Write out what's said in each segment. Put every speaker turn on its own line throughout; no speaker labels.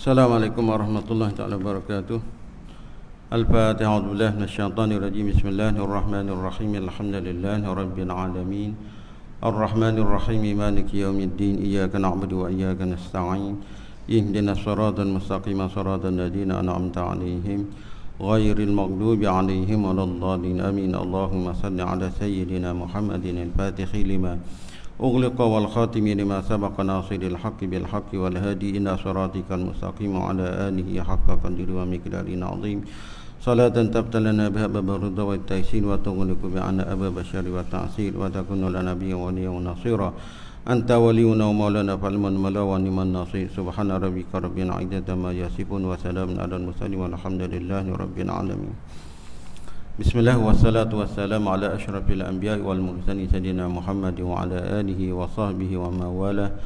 Assalamualaikum warahmatullahi taala wabarakatuh. Al-Fatihah. A'udzubillahi minasyaitonir rajim. Bismillahirrahmanirrahim. Alhamdulillahi rabbil alamin. Ar-Rahmanir Rahim. Maliki yaumiddin. Iyyaka na'budu wa iyyaka nasta'in. Ihdinas siratal mustaqim. Siratal ladzina an'amta 'alaihim ghairil maghdubi 'alaihim waladdallin. Amin. Allahumma shalli 'ala sayyidina Muhammadin al-Fatihi lima أغلق والخاتم لما سبق ناصر الحق بالحق والهادي إلى صراطك المستقيم وعلى آله حق قدره ومقداره عظيم صلاة تفتح لنا بها باب الرضا والتيسير وتغلق بعنا أبواب الشر والتعسير وتكون لنا بها وليا ونصيرا أنت ولينا ومولانا فالمن ملا ونعم النصير سبحان ربك رب العزة ما يصفون وسلام على المرسلين والحمد لله رب العالمين. Bismillah wassalatu wassalamu ala asyrafil anbiya'i wal mursalin sayyidina Muhammad wa ala alihi wa sahbihi wa mawala.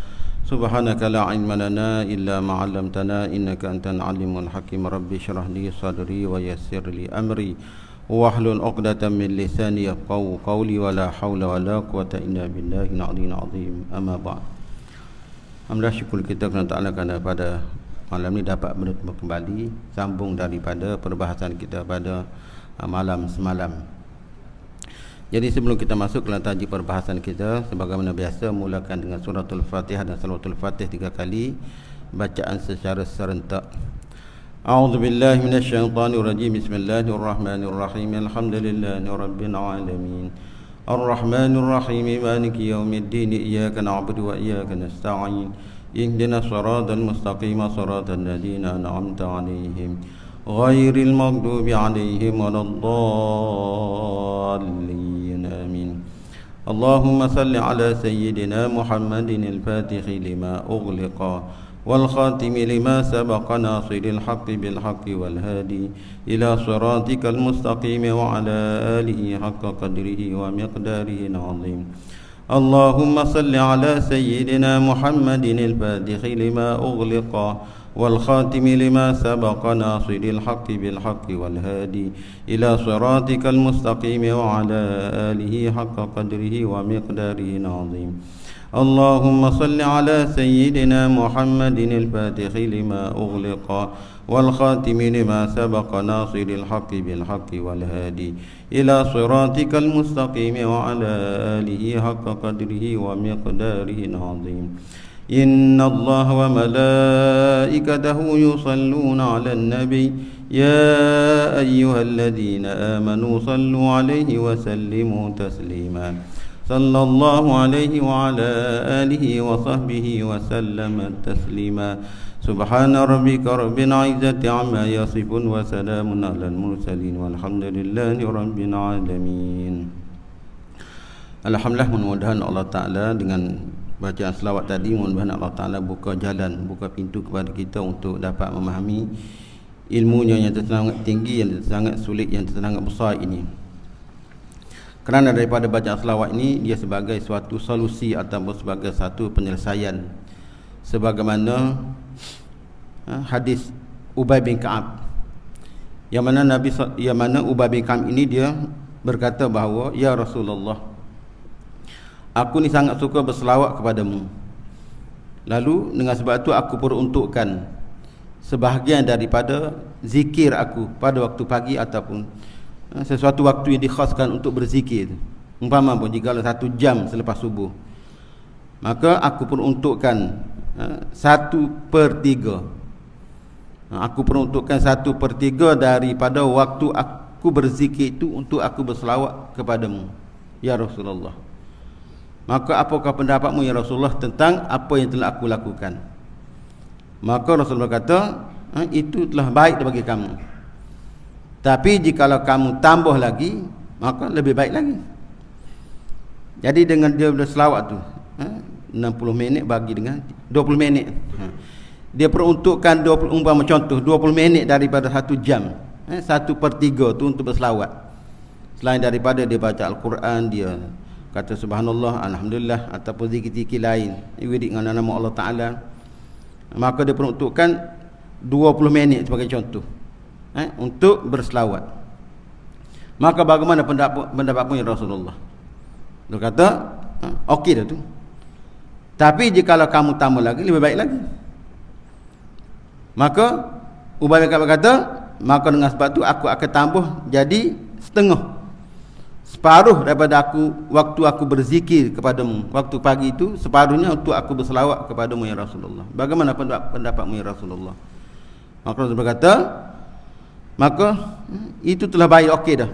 Subhanaka la ilma lana illa ma 'allamtana innaka antal alimul hakim. Rabbi shrah li sadri wa yassir li amri wahlul 'uqdatam min lisani yafqahu qawli wa la haula wa la quwwata illa billahi al-'aliyyil 'azim. Amma ba'd. Alhamdulillah, syukur kita kepada Allah kerana pada malam ini dapat bertemu kembali sambung daripada perbahasan kita pada malam semalam. Jadi sebelum kita masuk ke tajuk perbahasan kita, sebagaimana biasa mulakan dengan suratul Fatihah dan salawatul Fatih 3 kali, bacaan secara serentak. A'udzubillahi minasyaitonir rajim. Bismillahirrahmanirrahim. Alhamdulillahi rabbil alamin. Arrahmanir rahim. Maliki yaumiddin. Iyyaka na'budu wa iyyaka nasta'in. Ihdinas siratal mustaqim. Siratal ladzina an'amta 'alaihim غير المغضوب عليهم ولا الضالين آمين. اللهم صل على سيدنا محمد الفاتح لما أغلق والخاتم لما سبق ناصر الحق بالحق والهادي إلى صراطك المستقيم وعلى آله حق قدره ومقداره العظيم. اللهم صل على سيدنا محمد الفاتح لما أغلق والخاتم لما سبق ناصر الحق بالحق والهادي إلى صراطك المستقيم وعلى آله حق قدره ومقداره العظيم. اللهم صل على سيدنا محمد الفاتح لما أغلق والخاتم لما سبق ناصر الحق بالحق والهادي إلى صراطك المستقيم وعلى آله حق قدره ومقداره العظيم. إن الله وملائكته يصلون على النبي يا أيها الذين آمنوا صلوا عليه وسلموا تسليما. صلى الله عليه وعلى آله وصحبه وسلم تسليما. سبحان ربك رب العزة عما يصفون وسلام على المرسلين والحمد لله رب العالمين. Alhamdulillah, mudah-mudahan Allah Ta'ala dengan bacaan selawat tadi, mudah-mudahan Allah Ta'ala buka jalan, buka pintu kepada kita untuk dapat memahami ilmunya yang sangat tinggi, yang sangat sulit, yang sangat besar ini. Kerana daripada bacaan selawat ini, dia sebagai suatu solusi ataupun sebagai satu penyelesaian, sebagaimana hadis Ubay bin Ka'ab, yang mana Ubay bin Ka'ab ini dia berkata bahawa, ya Rasulullah, aku ni sangat suka berselawat kepadamu. Lalu dengan sebab itu aku peruntukkan sebahagian daripada zikir aku pada waktu pagi ataupun sesuatu waktu yang dikhaskan untuk berzikir. Umpama pun jika 1 jam selepas subuh, maka aku peruntukkan 1/3. Aku peruntukkan 1/3 daripada waktu aku berzikir itu untuk aku berselawat kepadamu, ya Rasulullah. Maka apakah pendapatmu, ya Rasulullah, tentang apa yang telah aku lakukan? Maka Rasulullah kata, itu telah baik bagi kamu. Tapi jikalau kamu tambah lagi, maka lebih baik lagi. Jadi dengan dia berselawat tu, 60 minit bagi dengan 20 minit. Dia peruntukkan 20, umpama contoh 20 minit daripada 1 jam, 1/3 tu untuk berselawat. Selain daripada dia baca Al-Quran, dia kata subhanallah, alhamdulillah, ataupun zikir-zikir lain, wirid dengan nama Allah Ta'ala, maka dia peruntukkan 20 minit sebagai contoh untuk berselawat. Maka bagaimana pendapatmu, ya Rasulullah? Dia kata okey dah tu. Tapi jikalau kamu tambah lagi, lebih baik lagi. Maka Ubay bin Ka'ab kata, maka dengan sebab tu aku akan tambah jadi setengah, separuh daripada waktu aku berzikir kepadamu. Waktu pagi itu separuhnya untuk aku berselawat kepadamu ya Rasulullah. Bagaimana pendapatmu ya Rasulullah? Maka Rasulullah berkata, maka itu telah baik, okey dah.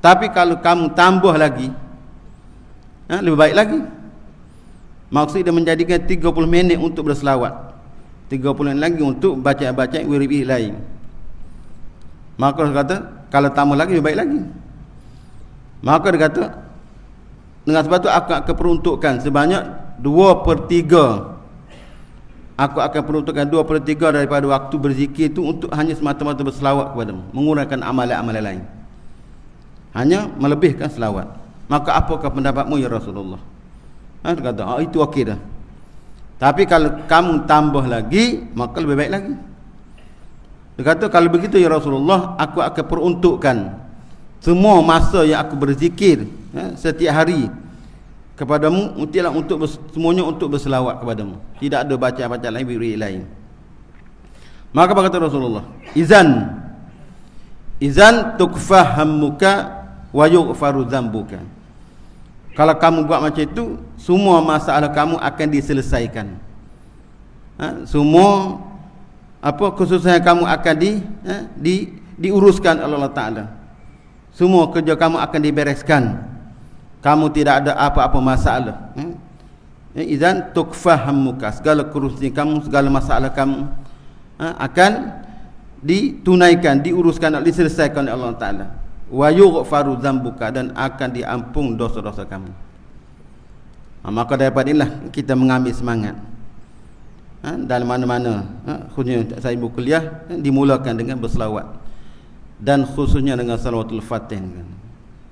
Tapi kalau kamu tambah lagi, lebih baik lagi. Maksud dia menjadikan 30 minit untuk berselawat, 30 minit lagi untuk baca wirid lain. Maka dia kata, kalau tambah lagi lebih baik lagi. Maka dia kata, dengan sebab tu aku akan peruntukkan sebanyak 2/3. Aku akan peruntukkan 2/3 daripada waktu berzikir itu untuk hanya semata-mata berselawat kepadamu, mengurangkan amalan-amalan lain, hanya melebihkan selawat. Maka apakah pendapatmu ya Rasulullah? Dia kata, itu okey dah. Tapi kalau kamu tambah lagi, maka lebih baik lagi. Dia kata, kalau begitu ya Rasulullah, aku akan peruntukkan semua masa yang aku berzikir setiap hari kepadamu, semuanya untuk berselawat kepadamu. Tidak ada baca lain, wirid lain. Maka berkata Rasulullah, Izan tukfah hammuka wa yughfaru dzambuka. Kalau kamu buat macam itu, semua masalah kamu akan diselesaikan. Semua kesusahan kamu akan diuruskan oleh Allah Ta'ala. Semua kerja kamu akan dibereskan. Kamu tidak ada apa-apa masalah. Idzan tukfah hammuka, segala kerusakan kamu, segala masalah kamu akan ditunaikan, diuruskan, diselesaikan oleh Allah Ta'ala. Wa yughfaru dzambuka, dan akan diampun dosa-dosa kamu. Maka daripada inilah kita mengambil semangat. Dalam mana-mana, khususnya saya ibu kuliah, dimulakan dengan berselawat, dan khususnya dengan salawatul fatih.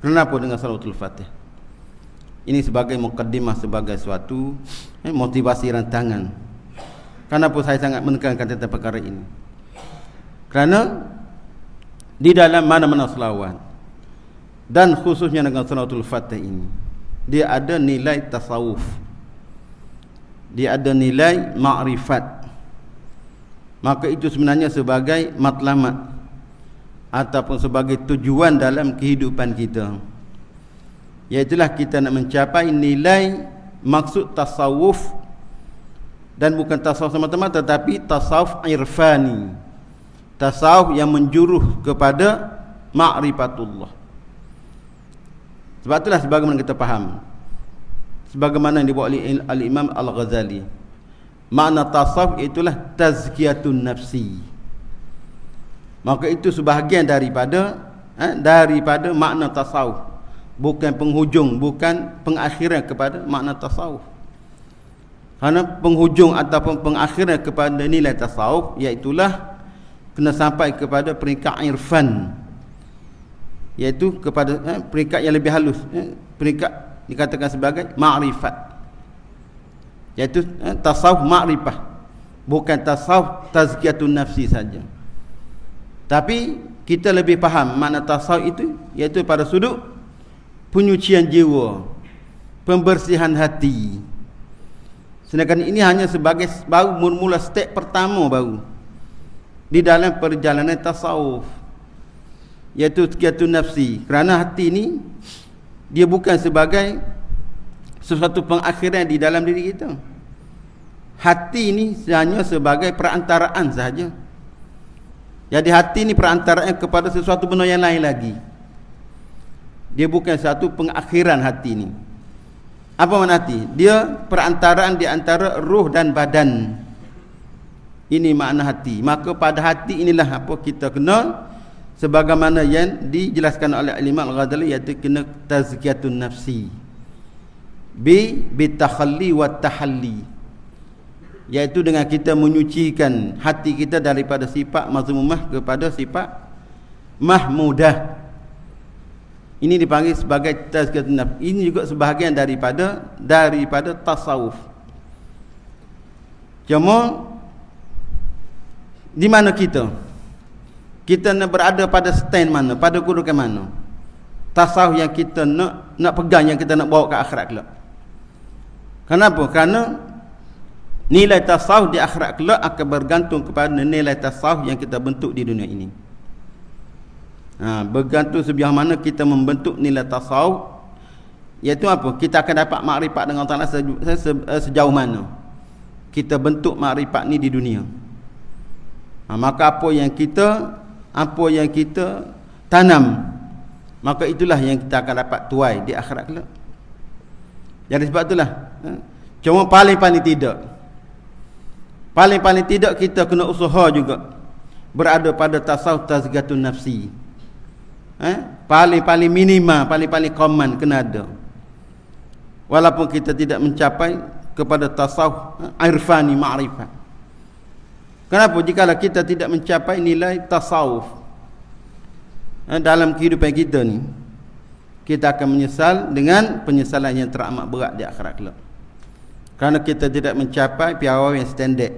Kenapa dengan salawatul fatih? Ini sebagai mukaddimah, sebagai suatu motivasi rantangan. Kenapa saya sangat menekankan tentang perkara ini? Kerana di dalam mana-mana selawat, dan khususnya dengan salawatul fatih ini, dia ada nilai tasawuf, dia ada nilai ma'rifat. Maka itu sebenarnya sebagai matlamat ataupun sebagai tujuan dalam kehidupan kita, iaitulah kita nak mencapai nilai maksud tasawuf. Dan bukan tasawuf semata-mata, tapi tasawuf irfani, tasawuf yang menjuruh kepada ma'rifatullah. Sebab itulah sebagaimana kita faham, sebagaimana yang dibawa oleh Al-Imam Al-Ghazali, makna tasawuf itulah tazkiyatun nafsi. Maka itu sebahagian daripada makna tasawuf, bukan penghujung, bukan pengakhiran kepada makna tasawuf. Kerana penghujung ataupun pengakhiran kepada nilai tasawuf, iaitulah kena sampai kepada peringkat irfan, iaitu kepada peringkat yang lebih halus, peringkat dikatakan sebagai ma'rifat, iaitu tasawuf ma'rifah, bukan tasawuf tazkiyatun nafsi saja. Tapi kita lebih faham makna tasawuf itu, iaitu pada sudut penyucian jiwa, pembersihan hati. Sedangkan ini hanya sebagai baru mula step pertama baru di dalam perjalanan tasawuf, iaitu tazkiyatun nafsi. Kerana hati ini dia bukan sebagai sesuatu pengakhiran di dalam diri kita. Hati ini hanya sebagai perantaraan sahaja. Jadi hati ini perantaraan kepada sesuatu benda yang lain lagi. Dia bukan satu pengakhiran hati ini. Apa makna hati? Dia perantaraan di antara ruh dan badan. Ini makna hati. Maka pada hati inilah apa kita kena, sebagaimana yang dijelaskan oleh Imam Al-Ghazali, iaitu kena tazkiyatun nafsi bi takhalli wa tahalli, iaitu dengan kita menyucikan hati kita daripada sifat mazmumah kepada sifat mahmudah. Ini dipanggil sebagai tazkiyatun nafs. Ini juga sebahagian daripada tasawuf. Cuma di mana kita nak berada pada stand mana, pada kedudukan mana? Tasawuf yang kita nak pegang, yang kita nak bawa ke akhirat kelak. Kenapa? Kerana Nilai tasawuf di akhirat kelak akan bergantung kepada nilai tasawuf yang kita bentuk di dunia ini. Bergantung sejauh mana kita membentuk nilai tasawuf, iaitu apa? Kita akan dapat makrifat dengan Allah Ta'ala sejauh mana kita bentuk makrifat ni di dunia. Maka apa yang kita tanam, maka itulah yang kita akan dapat tuai di akhirat kelak. Jadi sebab itulah, cuma paling tidak kita kena usaha juga berada pada tasawuf tazkiyatun nafsi. Paling minima, paling common kena ada. Walaupun kita tidak mencapai kepada tasawuf irfani ma'rifat. Kenapa? Jikalau kita tidak mencapai nilai tasawuf dalam kehidupan kita ni, kita akan menyesal dengan penyesalan yang teramat berat di akhirat kelak. Kerana kita tidak mencapai piawai yang standard.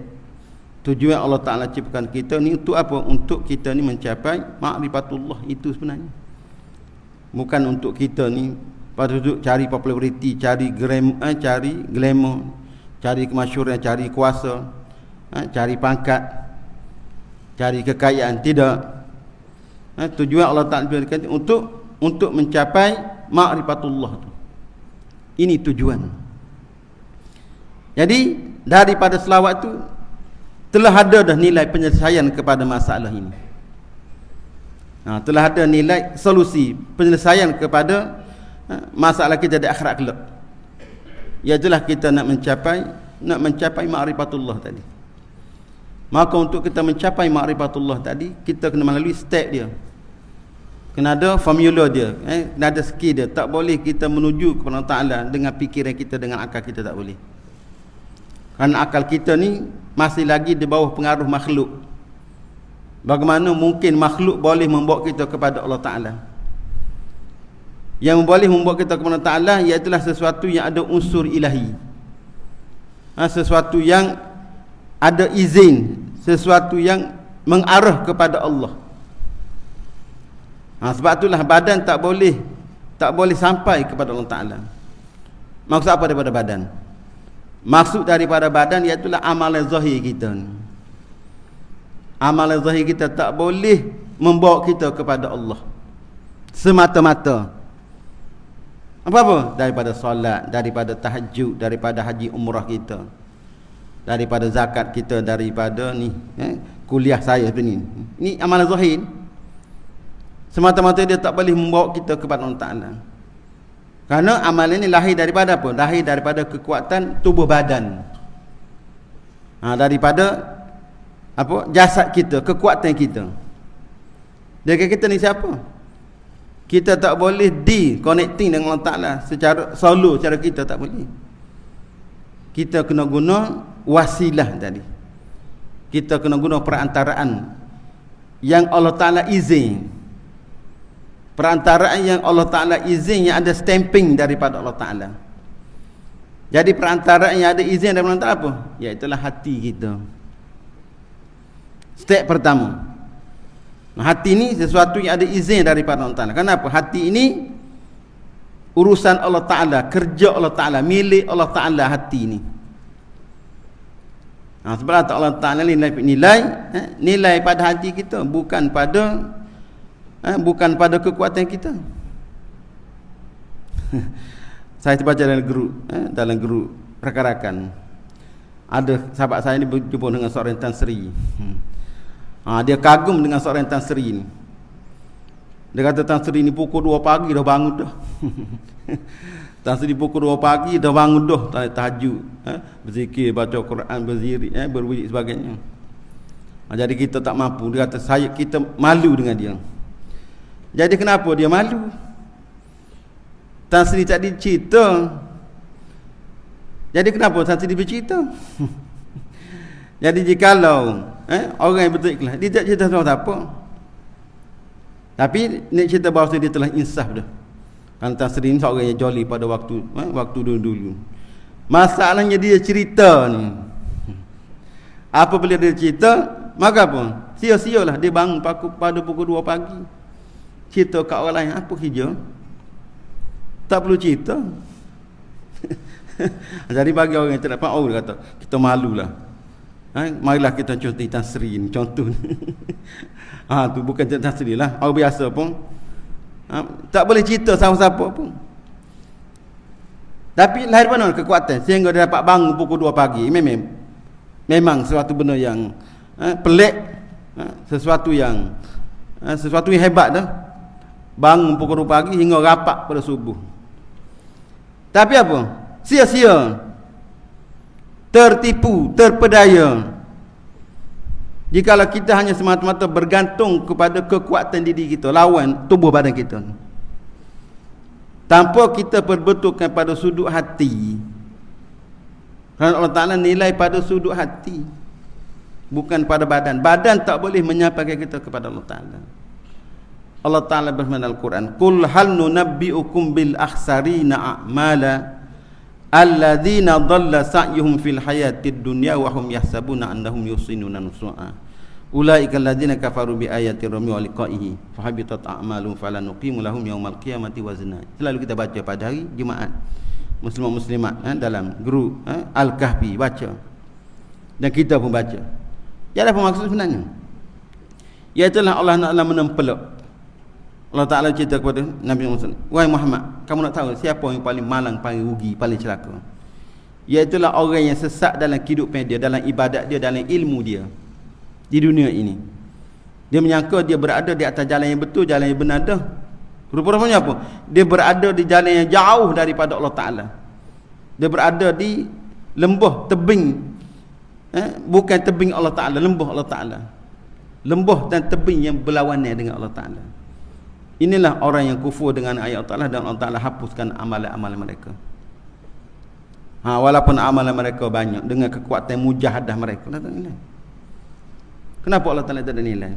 Tujuan Allah Ta'ala ciptakan kita ni untuk apa? Untuk kita ni mencapai ma'rifatullah itu sebenarnya. Bukan untuk kita ni pada duduk cari populariti, cari glamour, cari kemasyhuran, cari kuasa, cari pangkat, cari kekayaan. Tidak. Tujuan Allah Ta'ala ciptakan untuk mencapai ma'rifatullah tu. Ini tujuan. Jadi daripada selawat tu telah ada dah nilai penyelesaian kepada masalah ini. Telah ada nilai solusi penyelesaian kepada masalah kita di akhirat kelak. Iaitulah kita nak mencapai ma'rifatullah tadi. Maka untuk kita mencapai ma'rifatullah tadi, kita kena melalui step dia. Kena ada formula dia, kena ada skill dia. Tak boleh kita menuju kepada Allah Ta'ala dengan fikiran kita, dengan akal kita, tak boleh. Kerana akal kita ni masih lagi di bawah pengaruh makhluk. Bagaimana mungkin makhluk boleh membawa kita kepada Allah Ta'ala? Yang boleh membawa kita kepada Allah Ta'ala iaitulah sesuatu yang ada unsur ilahi, sesuatu yang ada izin, sesuatu yang mengarah kepada Allah. Sebab itulah badan tak boleh sampai kepada Allah Ta'ala. Maksud apa daripada badan? Maksud daripada badan iaitulah amalan zahir kita. Amalan zahir kita tak boleh membawa kita kepada Allah semata-mata. Apa-apa? Daripada solat, daripada tahajud, daripada haji umrah kita, daripada zakat kita, daripada ni kuliah saya ni. Ini amalan zahir. Semata-mata dia tak boleh membawa kita kepada Allah Ta'ala. Kerana amalan ini lahir daripada apa? Lahir daripada kekuatan tubuh badan. Daripada apa? Jasad kita, kekuatan kita. Jadi kita ni siapa? Kita tak boleh di-connecting dengan Allah Ta'ala secara solo, cara kita tak boleh. Kita kena guna wasilah tadi. Kita kena guna perantaraan yang Allah Ta'ala izin. Perantaraan yang Allah Ta'ala izin, yang ada stamping daripada Allah Ta'ala. Jadi perantaraan yang ada izin daripada Allah Ta'ala apa? Iaitulah hati kita. Step pertama. Hati ni sesuatu yang ada izin daripada Allah Ta'ala. Kenapa? Hati ini urusan Allah Ta'ala, kerja Allah Ta'ala, milik Allah Ta'ala hati ni. Sebab Allah Ta'ala nilai pada hati kita, bukan pada kekuatan kita. Saya baca dalam grup rakan-rakan, ada sahabat saya ni berjumpa dengan seorang Tan Sri. Dia kagum dengan seorang Tan Sri ni. Dia kata Tan Sri ni pukul 2 pagi dah bangun dah. Tan Sri pukul 2 pagi dah bangun dah, tahajud, berzikir, baca Quran, berziri, berwujud sebagainya. Jadi kita tak mampu. Dia kata kita malu dengan dia. Jadi kenapa dia malu? Tan Sri tadi cerita. Jadi kenapa Tan Sri bercerita? Jadi jikalau orang yang betul ikhlas, dia tak cerita tentang apa. Tapi nak cerita bahawa dia telah insaf dah. Kan Tan Sri ni seorang yang joli pada waktu dulu. Masalahnya dia cerita ni. Apabila dia cerita, maka apa? Sia-sialah dia bangun pada pukul 2 pagi. Cerita kat orang lain, apa kerja? Tak perlu cerita. Jadi bagi orang yang tidak faham, dia kata kita malulah. Marilah kita contoh Tasri ni, contoh ni. Tu bukan Tasri lah, orang biasa pun tak boleh cerita siapa-siapa pun. Tapi lahir mana kekuatan sehingga dia dapat bangun pukul 2 pagi. Memang sesuatu benda yang pelik, sesuatu yang hebat dah. Bangun pukul 2 pagi hingga rapat pada subuh. Tapi apa? Sia-sia. Tertipu, terpedaya. Jikalau kita hanya semata-mata bergantung kepada kekuatan diri kita, lawan tubuh badan kita, tanpa kita perbetulkan pada sudut hati. Kerana Allah Ta'ala nilai pada sudut hati, bukan pada badan. Badan tak boleh menyampaikan kita kepada Allah Ta'ala. Allah Ta'ala berfirman dalam Al-Quran, Qul hal nunabbi'ukum bil akhsarina a'mala alladzina dhalla sa'yuhum fil hayatid dunya wa hum yahsabuna annahum yusinuna nusua ulaika alladzina kafaru bi ayati rabbi wa liqa'ihi fahabitat a'maluhum falanuqimu lahum yaumal qiyamati wazna. Selalu kita baca pada hari Jumaat, muslimat dalam grup Al-Kahfi baca, dan kita pun baca. Ia ada maksud sebenarnya, iaitulah Allah Ta'ala menempelak. Allah Ta'ala cerita kepada Nabi Muhammad, wahai Muhammad, kamu nak tahu siapa yang paling malang, paling rugi, paling celaka? Iaitulah orang yang sesat dalam kehidupan dia, dalam ibadat dia, dalam ilmu dia di dunia ini. Dia menyangka dia berada di atas jalan yang betul, jalan yang benar dah. Rupa-rupanya apa? Dia berada di jalan yang jauh daripada Allah Ta'ala. Dia berada di lembah, tebing, bukan tebing Allah Ta'ala, lembah Allah Ta'ala. Lembah dan tebing yang berlawanan dengan Allah Ta'ala. Inilah orang yang kufur dengan ayat Allah Ta'ala, dan Allah Ta'ala hapuskan amalan-amalan mereka. Walaupun amalan mereka banyak, dengan kekuatan mujahadah mereka, tak ada nilai. Kenapa Allah Ta'ala tak ada nilai?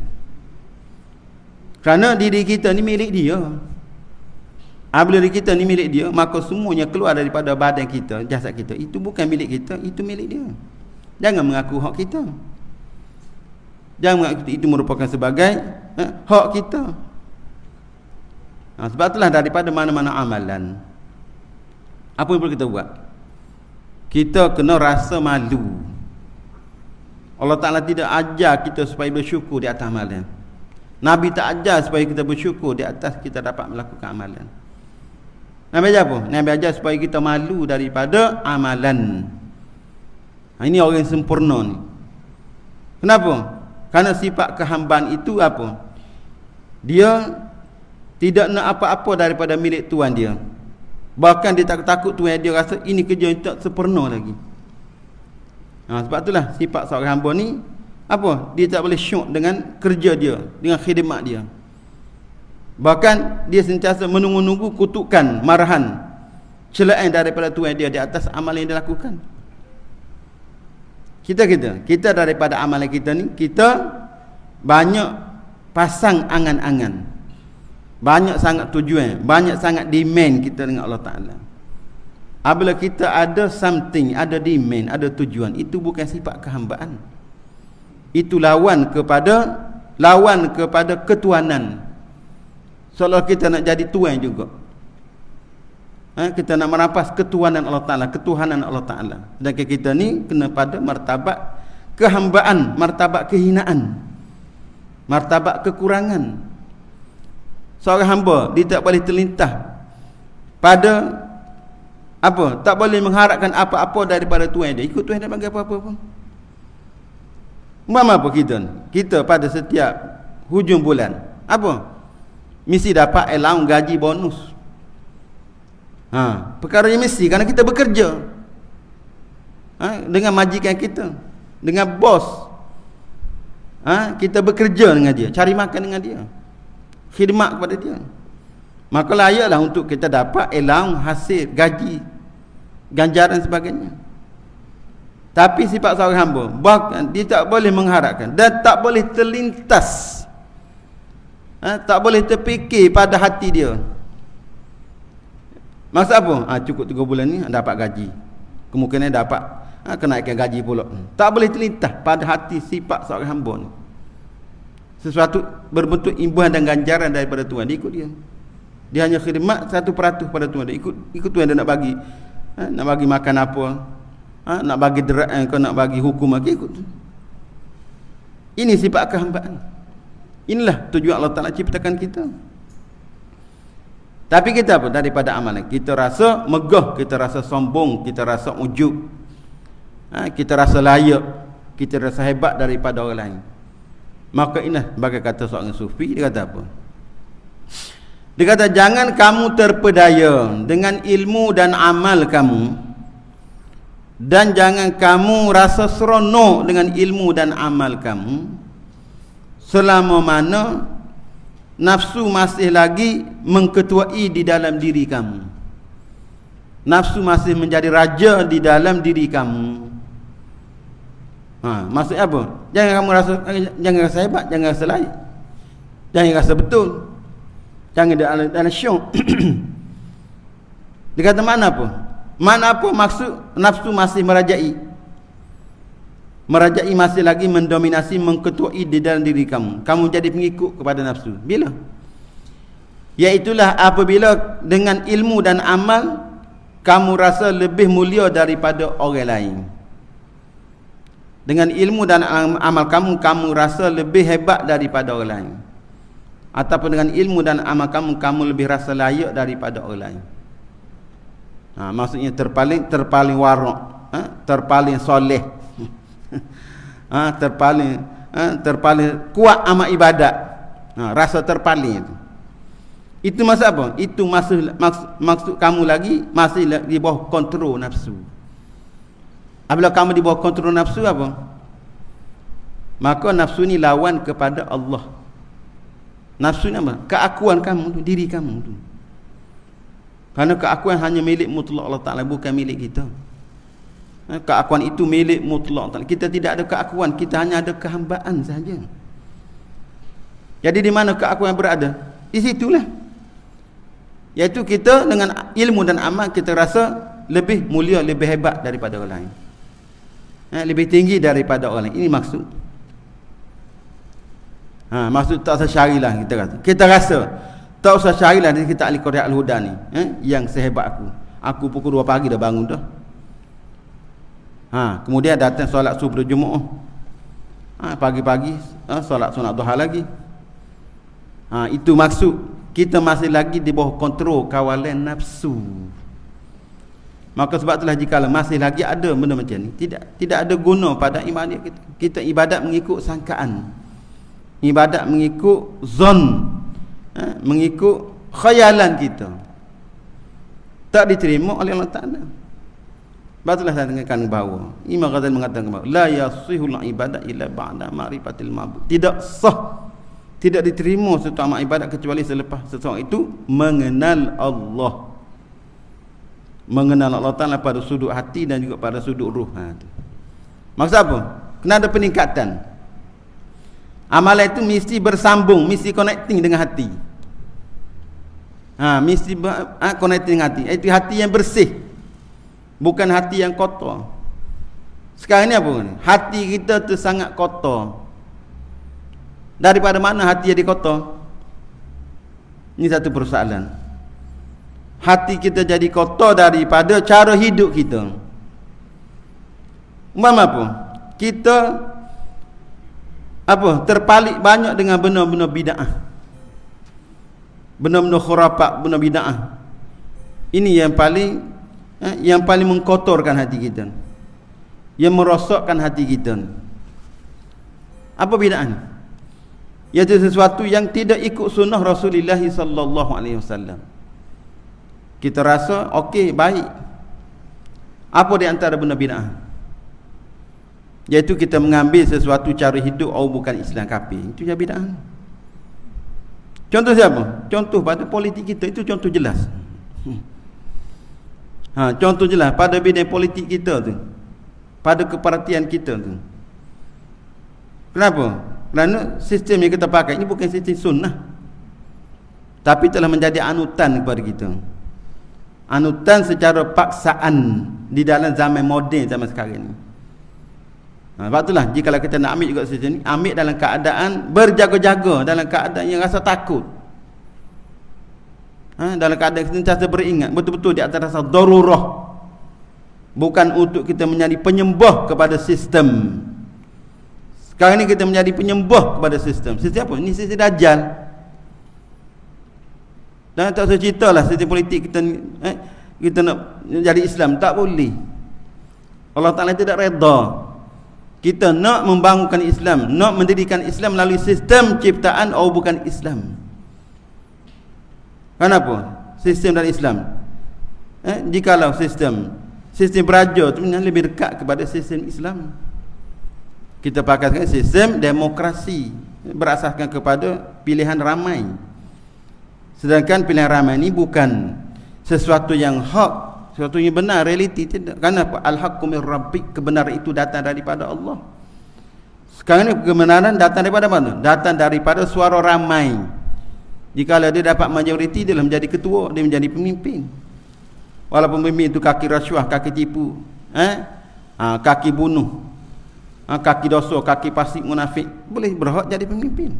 Kerana diri kita ni milik dia. Apabila diri kita ni milik dia, maka semuanya keluar daripada badan kita, jasad kita. Itu bukan milik kita, itu milik dia. Jangan mengaku hak kita. Jangan mengaku itu merupakan sebagai hak kita. Sebab itulah daripada mana-mana amalan, apa yang perlu kita buat? Kita kena rasa malu. Allah Ta'ala tidak ajar kita supaya bersyukur di atas amalan. Nabi tak ajar supaya kita bersyukur di atas kita dapat melakukan amalan. Nabi ajar apa? Nabi ajar supaya kita malu daripada amalan. Ini orang yang sempurna ni. Kenapa? Karena sifat kehambaan itu apa? Dia tidak nak apa-apa daripada milik tuan dia. Bahkan dia takut tuan dia rasa ini kerja yang tak sempurna lagi. Sebab itulah sifat seorang hamba ni apa? Dia tak boleh syuk dengan kerja dia, dengan khidmat dia. Bahkan dia sentiasa menunggu-nunggu kutukan, marahan, celaan daripada tuan dia di atas amal yang dia lakukan. Kita daripada amalan kita ni, kita banyak pasang angan-angan, banyak sangat tujuan, banyak sangat demand kita dengan Allah Ta'ala. Apabila kita ada something, ada demand, ada tujuan, itu bukan sifat kehambaan. Itu lawan kepada ketuanan. Seolah kita nak jadi tuan juga. Kita nak merampas ketuanan Allah Ta'ala, ketuhanan Allah Ta'ala. Sedangkan kita ni kena pada martabat kehambaan, martabat kehinaan, martabat kekurangan. Seorang hamba dia tak boleh terlintah pada apa? Tak boleh mengharapkan apa-apa daripada Tuhan dia. Ikut Tuhan dia bagi apa-apa pun. Apa kita? Kita pada setiap hujung bulan apa? Mesti dapat allowance, gaji, bonus. Perkara yang mesti kerana kita bekerja dengan majikan kita, dengan bos. Kita bekerja dengan dia, cari makan dengan dia, khidmat kepada dia. Maka layaklah untuk kita dapat allowance, hasil, gaji, ganjaran sebagainya. Tapi sifat seorang hamba, bahkan dia tak boleh mengharapkan dan tak boleh terlintas, tak boleh terfikir pada hati dia. Maksud apa? Cukup 3 bulan ni dapat gaji, kemungkinan dapat kenaikan gaji pula. Tak boleh terlintas pada hati sifat seorang hamba ni sesuatu berbentuk imbuhan dan ganjaran daripada Tuhan. Dia ikut dia. Dia hanya khidmat 1% pada Tuhan dia. Ikut Tuhan dia nak bagi Nak bagi makan apa? Nak bagi deraan kau, nak bagi hukum lagi ikut. Ini sifat kehambaan. Inilah tujuan Allah Ta'ala ciptakan kita. Tapi kita apa? Daripada amalan kita rasa megah, kita rasa sombong, kita rasa ujub, kita rasa layak, kita rasa hebat daripada orang lain. Maka inilah bagi kata seorang sufi, dia kata apa? Dia kata jangan kamu terpedaya dengan ilmu dan amal kamu, dan jangan kamu rasa seronok dengan ilmu dan amal kamu selama mana nafsu masih lagi mengketuai di dalam diri kamu. Nafsu masih menjadi raja di dalam diri kamu. Maksudnya apa? Jangan rasa hebat, jangan rasa layak, jangan rasa betul, jangan ada syok. Dia kata mana apa? Mana apa maksud nafsu masih merajai? Merajai masih lagi mendominasi, mengketuai di dalam diri kamu. Kamu jadi pengikut kepada nafsu. Bila? Iaitulah apabila dengan ilmu dan amal kamu rasa lebih mulia daripada orang lain. Dengan ilmu dan amal kamu, kamu rasa lebih hebat daripada orang lain. Ataupun dengan ilmu dan amal kamu, kamu lebih rasa layak daripada orang lain. Maksudnya terpaling warak, terpaling soleh, terpaling kuat amal ibadat. Rasa terpaling itu maksud apa? Itu maksud kamu lagi masih di bawah kontrol nafsu. Apabila kamu di bawah kontrol nafsu apa? Maka nafsu ni lawan kepada Allah. Nafsu ni apa? Keakuan kamu tu, diri kamu tu. Kerana keakuan hanya milik mutlak Allah Ta'ala, bukan milik kita. Keakuan itu milik mutlak Allah. Kita tidak ada keakuan, kita hanya ada kehambaan saja. Jadi di mana keakuan berada? Di situlah. Iaitu kita dengan ilmu dan amal kita rasa lebih mulia, lebih hebat daripada orang lain. Lebih tinggi daripada orang lain. Ini maksud. Maksud tak usah syarilah kita kata. Kita rasa tak usah syarilah kita ahli Qur'an al-Huda ni, yang sehebat aku. Aku pukul 2 pagi dah bangun dah. Kemudian datang solat subuh Jumaat. Pagi-pagi solat sunat duha lagi. Itu maksud. Kita masih lagi di bawah kontrol kawalan nafsu. Maka sebab itulah jika masih lagi ada benda macam ni, tidak ada guna pada ibadat kita. Kita ibadat mengikut sangkaan, ibadat mengikut zon, mengikut khayalan kita, tak diterima oleh Allah Ta'ala. Sebab itulah saya dengarkan bahawa Imam Ghazali mengatakan bahawa la yasihul ibadat illa ba'da ma'rifatil ma'bud. Tidak sah, tidak diterima satu amal ibadat kecuali selepas seseorang itu mengenal Allah. Mengenal Allah Ta'ala pada sudut hati dan juga pada sudut ruh. Maksud apa? Kena ada peningkatan. Amalan itu mesti bersambung, mesti connecting dengan hati. Mesti connecting dengan hati. Itu hati yang bersih, bukan hati yang kotor. Sekarang ni apa ni? Hati kita tu sangat kotor. Daripada mana hati jadi kotor? Ini satu persoalan. Hati kita jadi kotor daripada cara hidup kita. Umpama apa? Kita terpalit banyak dengan benda-benda bid'ah, benda-benda khurafat, benda bid'ah. Ini yang paling mengkotorkan hati kita, yang merosakkan hati kita. Apa bid'ah ni? Iaitu sesuatu yang tidak ikut sunnah Rasulullah sallallahu alaihi wasallam. Kita rasa okey, baik. Apa di antara benda bid'ah? Iaitu kita mengambil sesuatu cara hidup bukan Islam, kafir. Itu yang bid'ah. Contoh siapa? Contoh pada politik kita, itu contoh jelas. Contoh jelas pada bidang politik kita tu, pada kepartian kita tu. Kenapa? Kerana sistem yang kita pakai ini bukan sistem sunnah, tapi telah menjadi anutan kepada kita. Anutan secara paksaan di dalam zaman moden, zaman sekarang ni. Sebab itulah jika kita nak ambil juga sistem ni, ambil dalam keadaan berjaga-jaga, dalam keadaan yang rasa takut, dalam keadaan sentiasa beringat betul-betul di atas rasa darurah. bukan untuk kita menjadi penyembah kepada sistem. Sekarang ni kita menjadi penyembah kepada sistem. Sistem apa? Ini sistem Dajjal. Dan tak usah ceritalah sistem politik kita kita nak jadi Islam, tak boleh. Allah Ta'ala tidak reda. Kita nak membangunkan Islam, nak mendirikan Islam melalui sistem ciptaan bukan Islam. Kenapa? Sistem dari Islam. Jikalau sistem beraja itu lebih dekat kepada sistem Islam. Kita pakai sistem demokrasi berasaskan kepada pilihan ramai. Sedangkan pilihan ramai ini bukan sesuatu yang hak, sesuatu yang benar, realiti tidak. Kenapa? Al-haqqu mir rabbik, kebenaran itu datang daripada Allah. Sekarang ni kebenaran datang daripada mana? Datang daripada suara ramai. Jikalau dia dapat majoriti, dia menjadi ketua, dia menjadi pemimpin. Walaupun pemimpin itu kaki rasuah, kaki tipu, kaki bunuh, kaki dosa, kaki fasik, munafik, boleh berhak jadi pemimpin.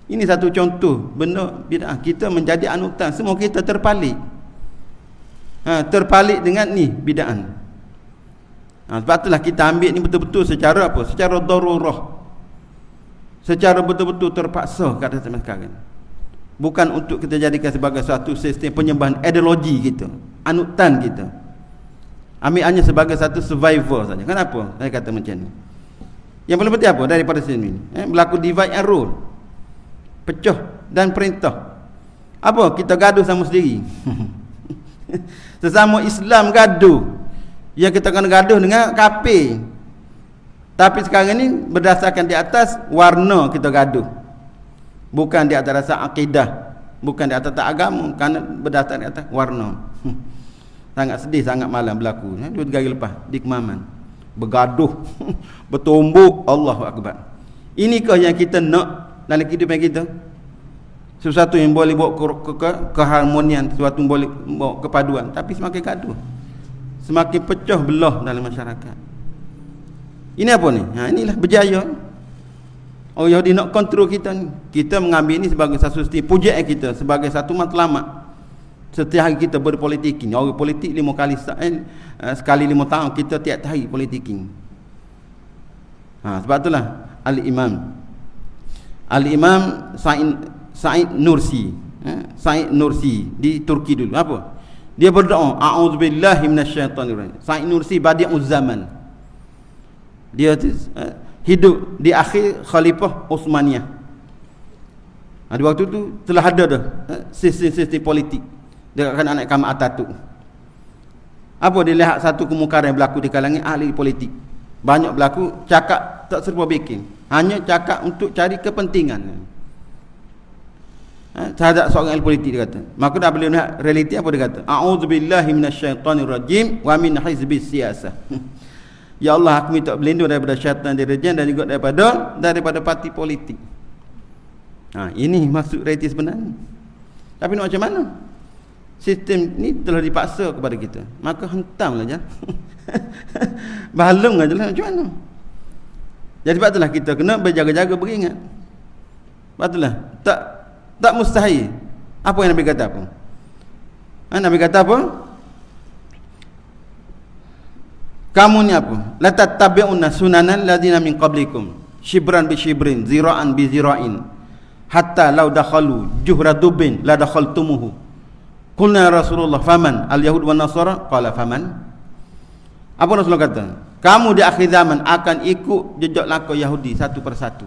Ini satu contoh benda bid'ah. Kita menjadi anutan, semua kita terpalit. Terpalit dengan ni bid'ah. Sebab itulah kita ambil ni betul-betul secara apa? Secara darurah. Secara betul-betul terpaksa kat zaman sekarang. Bukan untuk kita jadikan sebagai satu sistem penyembahan ideologi kita, anutan kita. Ambil hanya sebagai satu survivor saja. Kenapa saya kata macam ni? Yang paling penting apa daripada sini? Berlaku divide and rule. Pecah dan perintah. Apa? Kita gaduh sama sendiri. Sesama Islam gaduh. Yang kita kena gaduh dengan kafir. Tapi sekarang ni berdasarkan di atas warna kita gaduh. Bukan di atas dasar akidah, bukan di atas agama, kerana berdasarkan di atas warna. Sangat sedih, sangat malam berlaku. 2-3 hari lepas di Kemaman. Bergaduh, bertumbuk, Allahu Akbar. Inikah yang kita nak dalam kehidupan kita? Sesuatu yang boleh bawa keharmonian, sesuatu yang boleh bawa kepaduan. Tapi semakin gaduh, semakin pecah belah dalam masyarakat. Ini apa ni? Inilah berjaya. Yahudi nak kontrol kita ni. Kita mengambil ini sebagai satu pujaan kita, sebagai satu matlamat. Setiap hari kita berpolitiking. Orang politik 5 kali sekali 5 tahun kita tiap hari politiking. Sebab itulah Al-Imam Said Nursi, Said Nursi di Turki dulu. Apa? Dia berdoa, a'udzubillahi minasyaitonirrajim. Said Nursi badi'uz zaman. Dia hidup di akhir Khalifah Uthmaniyah. Di waktu itu telah ada dah sistem-sistem politik dengan anak Kamal Atatürk. Apa dia lihat satu kemungkaran yang berlaku di kalangan ahli politik. Banyak berlaku cakap tak serupa bikin. Hanya cakap untuk cari kepentingan. Terhadap seorang ahli politik dia kata. Maka dah boleh lihat realiti apa dia kata. A'udzubillahi minasyaitonirrajim wa min hizbis siyasah. Ya Allah, aku minta berlindung daripada syaitan dirjen dan juga daripada parti politik. Ini maksud realiti sebenarnya. Tapi nak macam mana? Sistem ni telah dipaksa kepada kita. Maka hentamlah je. Balung aja lah macam mana. Jadi sebab itulah kita kena berjaga-jaga, beringat. Sebab itulah tak mustahil. Apa yang Nabi kata apa? Nabi kata apa? Kamu ni apa? La tattabi'unna sunanan ladina min qablikum shibran bi shibrin zira'an bi zira'in hatta law dakhalu juhra dubin la dakhaltumuhu. Qulna ya Rasulullah faman al-yahud wan nasara? Qala faman. Apa Rasulullah kata? Kamu di akhir zaman akan ikut jejak langkah Yahudi satu persatu.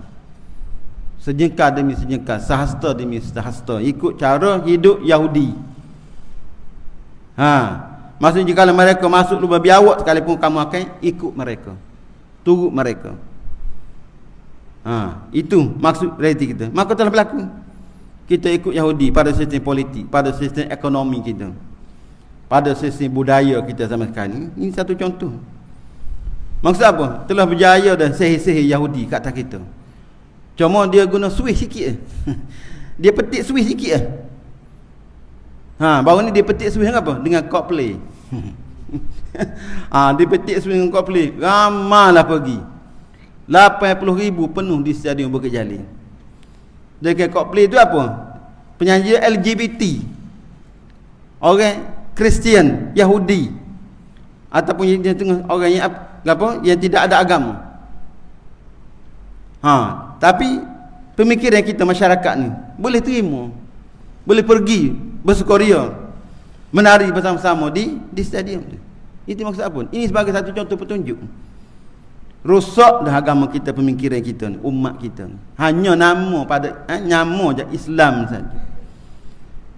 Sejengkal demi sejengkal, sahasta demi sahasta, ikut cara hidup Yahudi. Maksudnya kalau mereka masuk lubang biawak sekalipun kamu akan ikut mereka, turut mereka. Itu maksud realiti kita. Maka telah berlaku. Kita ikut Yahudi pada sistem politik, pada sistem ekonomi kita, pada sistem budaya kita zaman sekarang. Ini satu contoh. Maksud apa? Telah berjaya dan sihir-sihir Yahudi kat atas kita. Cuma dia guna switch sikit. Dia petik switch sikit. Baru ni dia petik switch dengan apa? Dengan Coldplay. Dia petik switch dengan Coldplay. Ramailah pergi. 80,000 penuh di stadium Bukit Jalil. Dengan Coldplay tu apa? Penyanyi LGBT. Orang Kristian, Yahudi. ataupun di tengah orang yang apa, yang tidak ada agama. Tapi pemikiran kita masyarakat ni boleh terima, boleh pergi bersukaria, menari bersama-sama di stadium tu. Itu maksud apa? Ini sebagai satu contoh petunjuk. Rosak dah agama kita, pemikiran kita ni, umat kita ni. Hanya nama je Islam saja.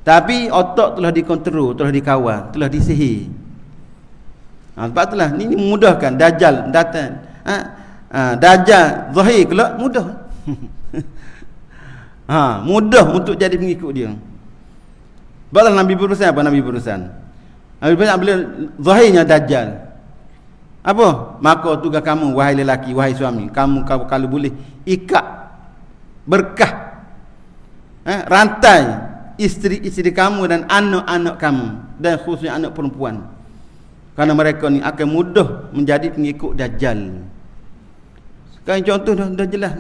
Tapi otak telah dikontrol, telah dikawal, telah disihir. Sebab itulah ini memudahkan Dajjal datang. Dajjal zahir kelak mudah. Mudah untuk jadi pengikut dia. Sebablah Nabi berurusan apa? Nabi berurusan bila zahirnya Dajjal. Apa? Maka tugas kamu wahai lelaki, wahai suami, kamu kalau boleh ikat berkah rantai isteri-isteri kamu dan anak-anak kamu, dan khususnya anak perempuan, kerana mereka ni akan mudah menjadi pengikut Dajjal. Sekarang contoh dah jelas.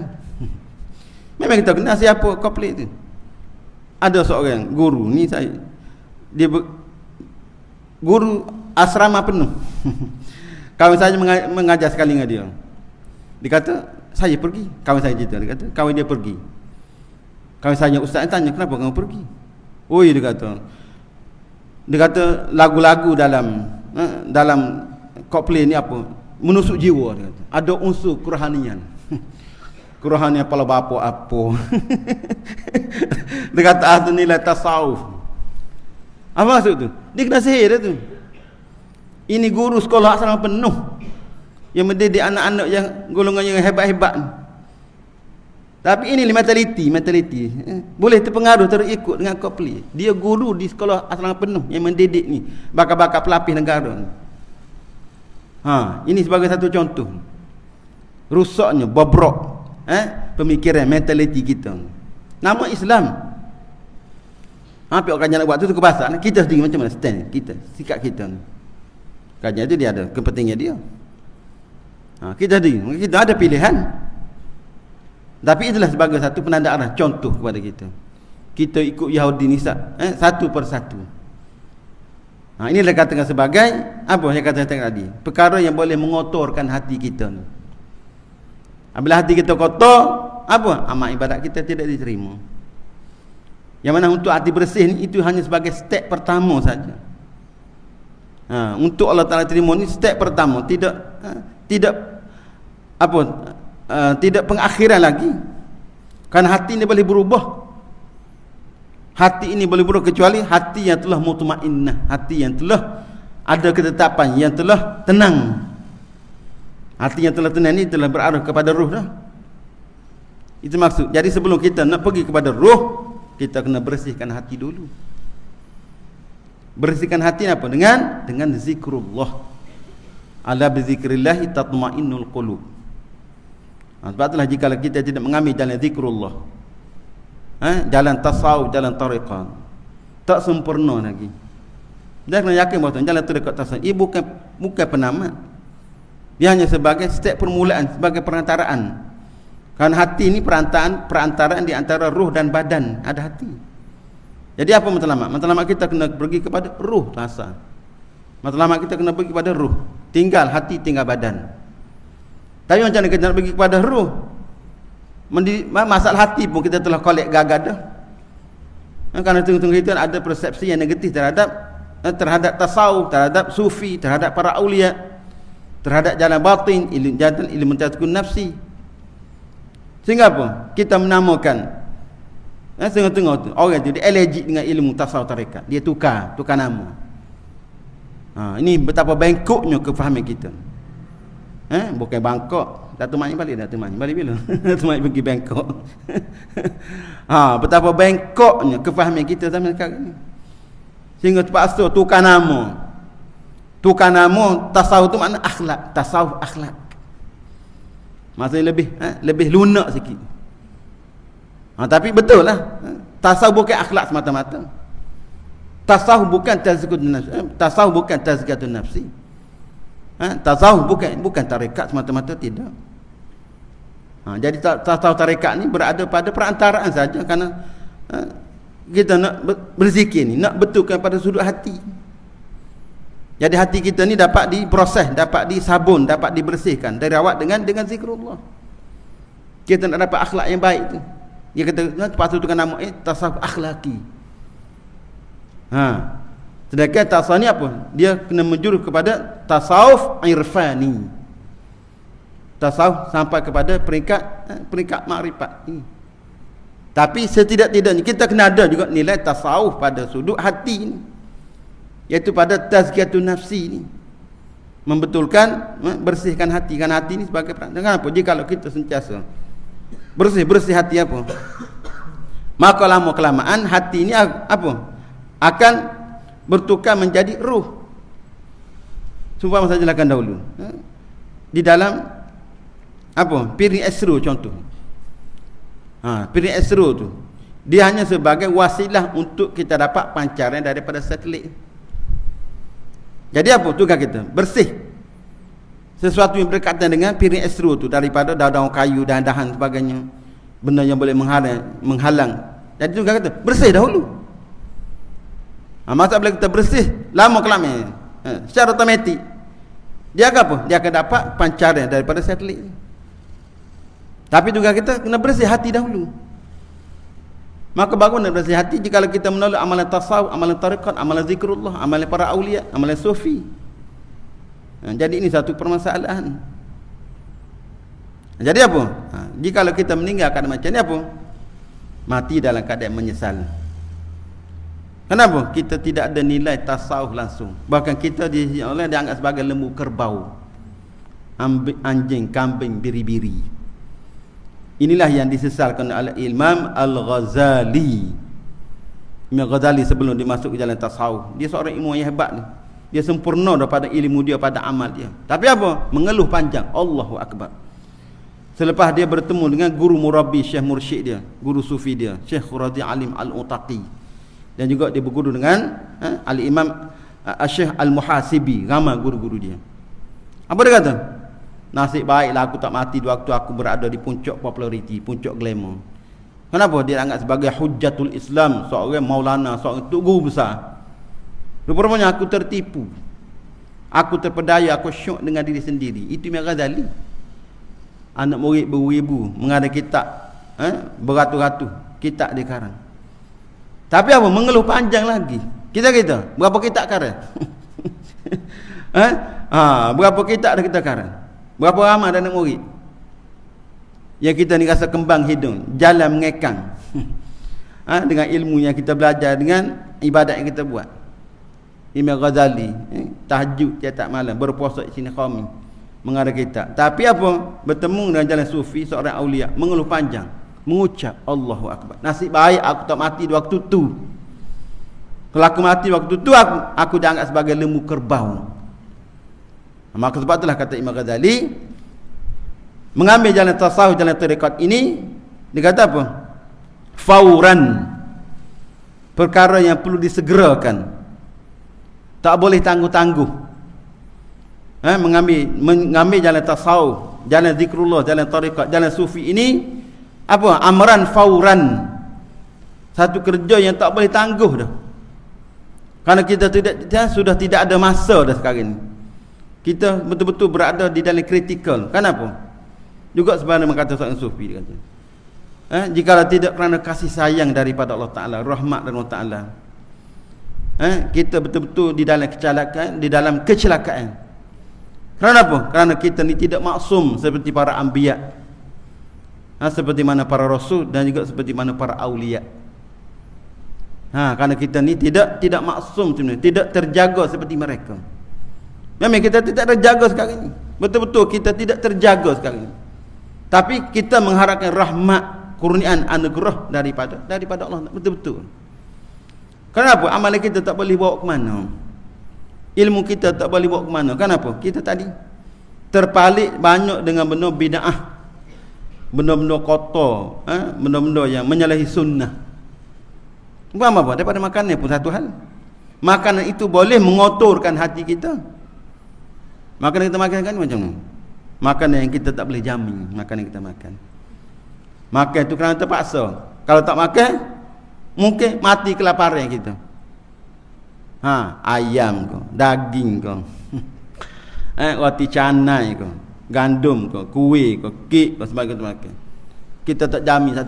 Memang kita kenal siapa koplik tu. Ada seorang guru ni, dia guru asrama penuh. Kawan saya mengajar sekali dengan dia. Dia kata, saya pergi. Kawan saya cerita, dia kata, kawan dia pergi. Kawan saya, ustaz tanya, kenapa kamu pergi? Oh, dia kata lagu-lagu dalam kopling ni apa? Menusuk jiwa, dia kata. Ada unsur kerohanian. Kerohanian kepala bapa apa. Dia kata ada nilai tasawuf. Apa maksud tu? Dia kena sihir dia tu. Ini guru sekolah asrama penuh yang mendidik anak-anak yang golongan yang hebat-hebat. Tapi ini mentaliti. Boleh terpengaruh, terikut dengan kopli. Dia guru di sekolah asrama penuh yang mendidik ni bakat-bakat pelapis negara ni. Ini sebagai satu contoh. Rusaknya, bobrok pemikiran, mentaliti kita. Nama Islam. Apa orang nak buat tu kebasan. Kita sendiri macam mana stand kita, sikap kita ni. Kajian itu dia ada kepentingan dia. Kita ada pilihan. Tapi itulah sebagai satu penanda arah, contoh kepada kita. Kita ikut Yahudi Nisa satu persatu. Inilah katakan sebagai apa saya katakan tadi, perkara yang boleh mengotorkan hati kita ni. Bila hati kita kotor, apa? Amal ibadat kita tidak diterima. Yang mana untuk hati bersih ni, itu hanya sebagai step pertama saja. Untuk Allah Ta'ala terima ni step pertama, tidak pengakhiran lagi. Kerana hati ini boleh berubah. Hati ini boleh berubah kecuali hati yang telah mutmainnah, hati yang telah ada ketetapan, yang telah tenang. Hati yang telah tenang ini telah berarah kepada ruh dah. Itu maksud. Jadi sebelum kita nak pergi kepada ruh, kita kena bersihkan hati dulu. Bersihkan hati apa? Dengan zikrullah. Ala bizikrillahi tatma'innul qulub. Sebab itulah jika kita tidak mengambil jalan zikrullah, jalan tasawuf, jalan tariqah, tak sempurna lagi. Dia kena yakin bahawa jalan tariqah tasawuf ini bukan penamat. Dia hanya sebagai step permulaan, sebagai perantaraan. Kerana hati ini perantaraan di antara ruh dan badan. Ada hati. Jadi apa matlamat? Matlamat kita kena pergi kepada ruh rasa. Matlamat kita kena pergi kepada ruh. Tinggal hati, tinggal badan. Tapi macam mana kita nak pergi kepada ruh? Masalah hati pun kita telah kolek gagah dah. Kerana tengah-tengah kita ada persepsi yang negatif terhadap tasawuf, terhadap sufi, terhadap para awliya, terhadap jalan batin, ilmu tazkiyah nafsi. Sehingga apa? Kita menamakan tengah-tengah tu orang tu dia allergic dengan ilmu tasawuf tarekat. Dia tukar nama. Ini betapa bengkoknya kefahaman kita. Bukan Bangkok. Datuk Mak balik balik bila? Datuk Mak pergi Bangkok. Betapa bengkoknya kefahaman kita zaman sekarang ni. Sehingga terpaksa tukar nama. Tukar nama tasawuf tu makna akhlak, tasawuf akhlak. Maksudnya lebih lunak sikit. Tapi betul lah. Tasawuf bukan akhlak semata-mata. Tasawuf bukan tazkiyatun nafsi. Tasawuf bukan tazkiyatun nafsi. Tasawuf bukan tarekat semata-mata, tidak. Jadi tasawuf tarekat ni berada pada perantaraan saja, kerana kita nak berzikir ni, nak betulkan pada sudut hati. Jadi hati kita ni dapat diproses, dapat disabun, dapat dibersihkan, dirawat dengan zikrullah. Kita nak dapat akhlak yang baik tu. Dia kata patut dengan nama tasawuf akhlaki. Sedangkan tasawuf ni apa? Dia kena menjurus kepada tasawuf irfani. Tasawuf sampai kepada peringkat makrifat ini. Tapi setidak-tidaknya kita kena ada juga nilai tasawuf pada sudut hati ni, iaitu pada tazkiyatun nafsi ni, membetulkan, bersihkan hati. Kan hati ni sebagai peran. Dengan apa? Jika kalau kita sentiasa bersih hati apa, maka lama kelamaan hati ni apa akan bertukar menjadi ruh. Sumpah saya jelaskan dahulu, di dalam apa, piring esro contoh. Piring esro tu dia hanya sebagai wasilah untuk kita dapat pancaran daripada satelit. Jadi apa tugas kita? Bersih sesuatu yang berkaitan dengan piring esro tu daripada daun-daun kayu dan dahan sebagainya, benda yang boleh menghalang. Jadi tugas kita bersih dahulu. Masa bila kita bersih, lama kelamaan secara otomatik dia akan apa? Dia akan dapat pancaran daripada satelit. Tapi juga kita kena bersih hati dahulu. Maka baru nak bersih hati jika kita menolak amalan tasawuf, amalan tariqat, amalan zikrullah, amalan para awliya, amalan sufi. Jadi ini satu permasalahan. Jadi apa? Jika kita meninggal keadaan macam ni apa? Mati dalam keadaan menyesal. Kenapa? Kita tidak ada nilai tasawuf langsung. Bahkan kita oleh dianggap sebagai lembu kerbau, anjing, kambing, biri-biri. Inilah yang disesalkan oleh Imam Al-Ghazali. Imam Ghazali sebelum dimasuk ke jalan tasawuf, dia seorang ilmu yang hebat ni. Dia sempurna daripada ilmu dia, pada amal dia. Tapi apa? Mengeluh panjang. Allahu Akbar. Selepas dia bertemu dengan guru murabbi, syekh mursyid dia, guru sufi dia, Syekh Quradi Alim Al-Utaqi. Dan juga dia berguru dengan Al-Imam Syekh Al-Muhasibi, ramai guru-guru dia. Apa dia kata? Nasib baiklah aku tak mati di waktu aku berada di puncak populariti, puncak glamour. Kenapa? Dia anggap sebagai hujjatul Islam, seorang maulana, seorang guru besar. Rupanya aku tertipu, aku terpedaya, aku syok dengan diri sendiri. Itu Imam Ghazali. Anak murid beribu mengarang kitab, beratus-ratus kitab dia karang. Tapi apa? Mengeluh panjang lagi. Kita berapa kitab karang? Berapa kitab dah kita karang? Berapa ramai anak murid yang kita ni rasa kembang hidung, jalan mengekang dengan ilmu yang kita belajar, dengan ibadat yang kita buat. Imam Ghazali tahajud tiap malam, berpuasa sini khamis, mengarang kitab. Tapi apa? Bertemu dengan jalan sufi, seorang aulia, mengeluh panjang, mengucap Allahu Akbar. Nasib baik aku tak mati di waktu tu. Kalau aku mati waktu tu, aku dianggap sebagai lembu kerbau. Maka sebab itulah kata Imam Ghazali, mengambil jalan tasawuf, jalan tarekat ini, dia kata apa? Fauran, perkara yang perlu disegerakan, tak boleh tangguh-tangguh. Mengambil jalan tasawuf, jalan zikrullah, jalan tarekat, jalan sufi ini apa? Amran fauran, satu kerja yang tak boleh tangguh dah. Kerana kita sudah tidak ada masa dah sekarang ni. Kita betul-betul berada di dalam kritikal. Kenapa? Juga sebagaimana kata seorang sufi, dia kata, jikalau tidak kerana kasih sayang daripada Allah Ta'ala, rahmat dan Allah Ta'ala, kita betul-betul di dalam kecelakaan, Kerana apa? Kerana kita ni tidak maksum seperti para anbiya, seperti mana para rasul, dan juga seperti mana para awliya. Kerana kita ni tidak maksum sebenarnya, tidak terjaga seperti mereka. Memang kita tidak terjaga sekarang ini. Betul-betul kita tidak terjaga sekarang ini. Tapi kita mengharapkan rahmat, kurniaan, anugerah daripada Allah. Betul-betul. Kenapa? Amalan kita tak boleh bawa ke mana? Ilmu kita tak boleh bawa ke mana? Kenapa? Kita tadi terpalit banyak dengan benda bid'ah, benda-benda kotor, benda-benda yang menyalahi sunnah. Bukan apa? Daripada makanan pun satu hal. Makanan itu boleh mengotorkan hati kita. Makanan kita makan kan macam mana? Makanan yang kita tak boleh jamin, makanan yang kita makan. Makan itu kerana terpaksa. Kalau tak makan, mungkin mati kelaparan kita. ayam ke, daging ke, roti canai ke, gandum ke, kuih ke, kek ke, sebagainya. Kita tak jamin 1%.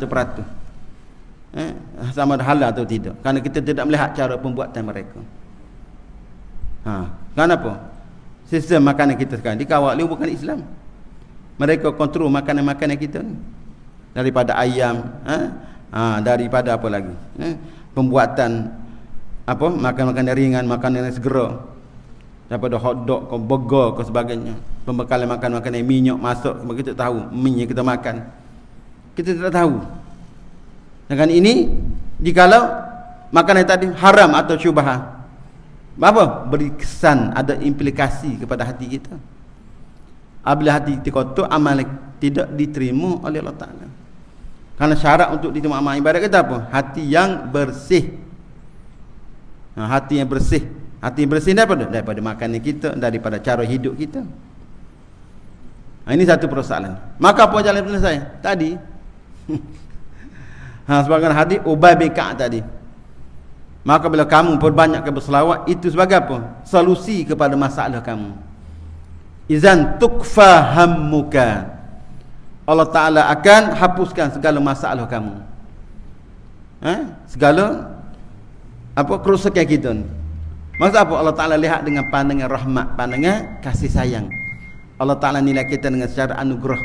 Sama ada halal atau tidak, kerana kita tidak melihat cara pembuatan mereka. Kenapa? Sistem makanan kita sekarang dikawal oleh bukan Islam. Mereka kontrol makanan-makanan kita ni. Daripada ayam, daripada apa lagi? Pembuatan apa? Makan-makan ringan, makanan yang segera. Daripada hotdog ke, burger ke sebagainya. Pembekalan makan-makan yang minyak masuk, kita tak tahu minyak yang kita makan. Kita tidak tahu. Dengan ini, jikalau makanan tadi haram atau syubhah, apa? Beri kesan, ada implikasi kepada hati kita. Apabila hati kita kotor, amal tidak diterima oleh Allah Ta'ala. Karena syarat untuk diterima amal ibadat kita apa? Hati yang bersih. Hati yang bersih. Hati yang bersih daripada makanan kita, daripada cara hidup kita. Ini satu persoalan. Maka apa jalan penyelesaian? Tadi sebagai hadis Ubay bin Ka'ab tadi. Maka bila kamu perbanyakkan berselawat, itu sebagai apa? Solusi kepada masalah kamu. Izan tukfa hammuka, Allah Ta'ala akan hapuskan segala masalah kamu. Segala apa kerusakan kita ni. Maksud apa? Allah Ta'ala lihat dengan pandangan rahmat, pandangan kasih sayang. Allah Ta'ala nilai kita dengan secara anugerah.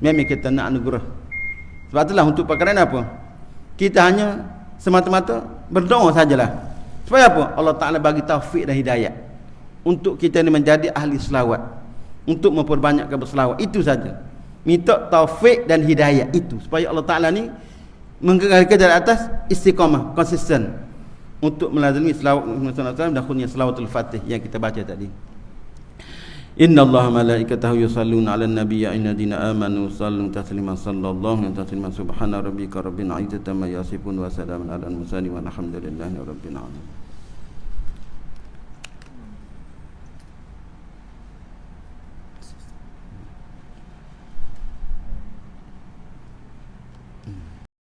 Memang kita nak anugerah. Sebab itulah untuk perkara apa? Kita hanya semata-mata berdoa sajalah. Supaya apa? Allah Ta'ala bagi taufik dan hidayah untuk kita ni menjadi ahli selawat, untuk memperbanyakkan berselawat. Itu saja. Minta taufik dan hidayah itu, supaya Allah Ta'ala ni menggerakkan kita dari atas istiqamah, konsisten untuk melazimi selawat Muhammad sallallahu alaihi wasallam dan khususnya salawatul fatih yang kita baca tadi. Innallaha malaikatahu yusalluna 'alan nabiy ya ayyuhalladzina amanu sallu tasliman sallallahu alaihi wasallam subhana rabbika rabbil izzati amma yasifun wa salamun 'alal mursalin walhamdulillahi rabbil alamin.